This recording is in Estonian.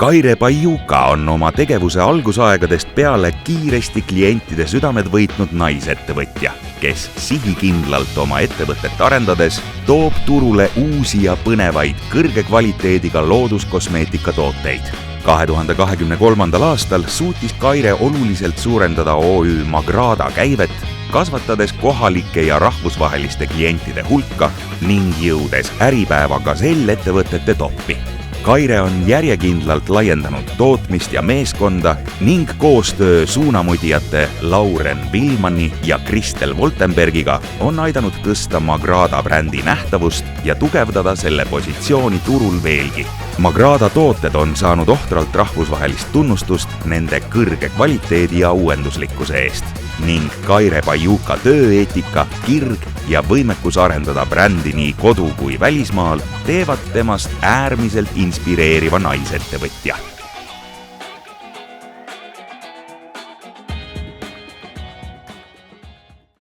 Kaire Bajuka on oma tegevuse algusaegadest peale kiiresti klientide südamed võitnud naisettevõtja, kes sihikindlalt oma ettevõtet arendades toob turule uusi ja põnevaid kõrge kvaliteediga looduskosmeetika tooteid. 2023. aastal suutis Kaire oluliselt suurendada OÜ Magrada käivet, kasvatades kohalike ja rahvusvaheliste klientide hulka ning jõudes Äripäeva Gazell-ettevõtete toppi. Kaire on järjekindlalt laiendanud tootmist ja meeskonda ning koostöö suunamudijate Lauren Vilmani ja Kristel Woltenbergiga on aidanud tõsta Magrada brändi nähtavust ja tugevdada selle positsiooni turul veelgi. Magrada tooted on saanud ohtralt rahvusvahelist tunnustust nende kõrge kvaliteedi ja uuenduslikkuse eest ning Kaire Bajuka tööeetika, kirg ja võimekus arendada brändi nii kodu kui välismaal teevad temast äärmiselt inspireeriva naisettevõtja.